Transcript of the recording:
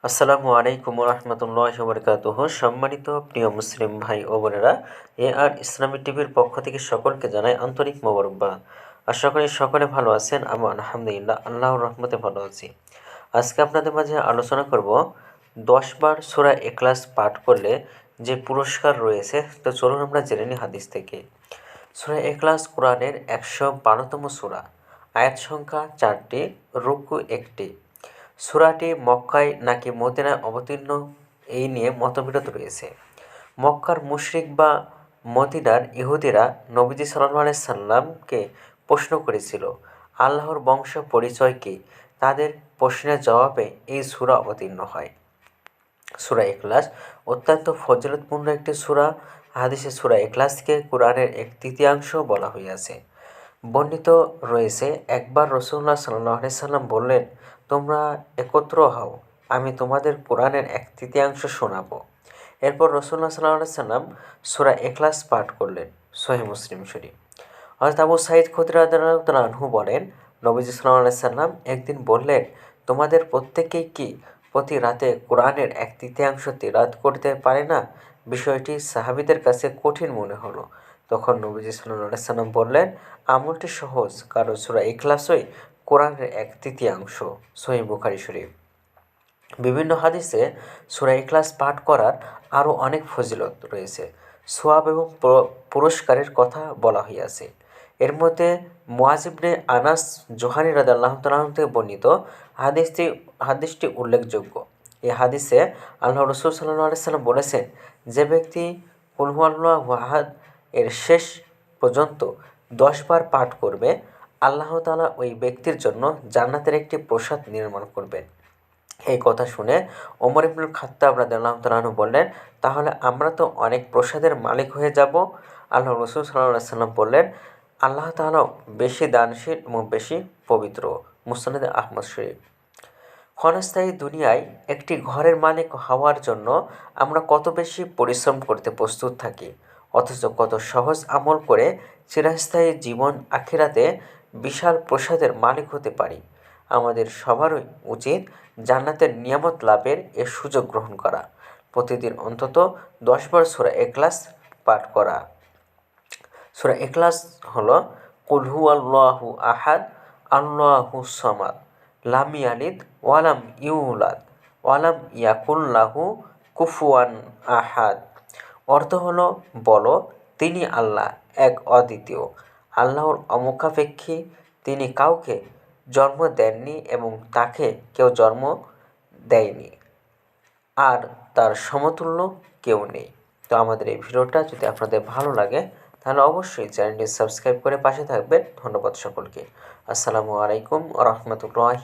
আসসালামু আলাইকুম রহমতুল্লাহি ওয়া বারাকাতুহু। সম্মানিত প্রিয় মুসলিম ভাই ও বোনেরা, আর ইসলামী টিভির পক্ষ থেকে সকলকে জানাই আন্তরিক মোবারকবাদ। আশা করি সকলে ভালো আছেন। আমি আলহামদুলিল্লাহ আল্লাহর রহমতে ভালো আছি। আজকে আপনাদের মাঝে আলোচনা করব 10 বার সূরা ইখলাস পাঠ করলে যে পুরস্কার রয়েছে। তো চলুন আমরা জেনে নিই হাদিস থেকে। সূরা ইখলাস কোরআনের 112তম সূরা, আয়াত সংখ্যা 4টি, রুকু 1টি। সূরাটি মক্কায় নাকি মদিনায় অবতীর্ণ এই নিয়ে মতবিরোধ রয়েছে। মক্কার মুশরিক বা মদিনার ইহুদিরা নবীজি সাল্লাল্লাহু আলাইহি সাল্লামকে প্রশ্ন করেছিল আল্লাহর বংশ পরিচয় কী। তাদের প্রশ্নের জবাবে এই সূরা অবতীর্ণ হয়। সূরা ইখলাস অত্যন্ত ফজিলতপূর্ণ একটি সূরা। হাদিসে সূরা ইখলাসকে কোরআনের 1/3 বলা হইয়াছে। বর্ণিত রয়েছে, একবার রাসূলুল্লাহ সাল্লাল্লাহু আলাইহি সাল্লাম বললেন, তোমরা একত্র হও, আমি তোমাদের কোরআনের 1/3 শোনাব। এরপর রাসূলুল্লাহ সাল্লাল্লাহু আলাইহি সাল্লাম সূরা ইখলাস পাঠ করলেন। সহিহ মুসলিম শরীফ। হযরত আবু সাঈদ খুদরি রাদিয়াল্লাহু তাআলা আনহু বলেন, নবীজি সাল্লাল্লাহু আলাইহি সাল্লাম একদিন বললেন, তোমাদের প্রত্যেকেই কি প্রতি রাতে কোরআনের 1/3 তিলাওয়াত করতে পারে না? বিষয়টি সাহাবীদের কাছে কঠিন মনে হলো। তখন নবীজি সাল্লাল্লাহু আলাইহি সাল্লাম বললেন, আমলটি সহজ, কারণ সূরা ইখলাসই কোরআনের 1/3। সহিহ বুখারী শরীফ। বিভিন্ন হাদিসে সূরা ইখলাস পাঠ করার আরও অনেক ফজিলত রয়েছে। সওয়াব এবং পুরস্কারের কথা বলা হইয়াছে। এর মধ্যে মুআয ইবনে আনাস জুহানী রাদিয়াল্লাহু তাআলা আনহু থেকে বর্ণিত হাদিসটি উল্লেখযোগ্য। এই হাদিসে আল্লাহর রাসূল সাল্লাল্লাহু আলাইহি সাল্লাম বলেছেন, যে ব্যক্তি কুল হুয়াল্লাহু আহাদ এর শেষ পর্যন্ত 10 বার পাঠ করবে, আল্লাহ তাআলা ওই ব্যক্তির জন্য জান্নাতের একটি প্রাসাদ নির্মাণ করবেন। এই কথা শুনে ওমর ইবনুল খাত্তাব রাদিয়াল্লাহু তাআলা আনহু বললেন, তাহলে আমরা তো অনেক প্রসাদের মালিক হয়ে যাব। আল্লাহর রাসূল সাল্লাল্লাহু আলাইহি সাল্লাম বললেন, আল্লাহ তাআলা বেশি দানশীল এবং বেশি পবিত্র। মুসনাদে আহমদ শরীফ। ক্ষণস্থায়ী দুনিয়ায় একটি ঘরের মালিক হওয়ার জন্য আমরা কত বেশি পরিশ্রম করতে প্রস্তুত থাকি, অথচ কত সহজ আমল করে চিরস্থায়ী জীবন আখিরাতে বিশাল প্রসাদের মালিক হতে পারি। আমাদের সবারই উচিত জান্নাতের নিয়ামত লাভের এ সুযোগ গ্রহণ করা। প্রতিদিন অন্তত 10 বার সূরা ইখলাস পাঠ করা। সূরা ইখলাস হলো কুল হুয়াল্লাহু আহাদ, আল্লাহুস সামাদ, লাম ইয়ালিদ ওয়ালাম ইউলাদ ওয়ালাম ইয়াকুল লাহু কুফুয়ান আহাদ। অর্থ হলো, বলো, তিনি আল্লাহ, এক অদ্বিতীয়, আল্লাহর অমুখাপেক্ষী, তিনি কাউকে জন্ম দেননি এবং তাকে কেউ জন্ম দেয়নি, আর তার সমতুল্য কেউ নেই। তো আমাদের এই ভিডিওটা যদি আপনাদের ভালো লাগে তাহলে অবশ্যই চ্যানেলটি সাবস্ক্রাইব করে পাশে থাকবেন। ধন্যবাদ সকলকে। আসসালামু আলাইকুম ওয়া রাহমাতুল্লাহি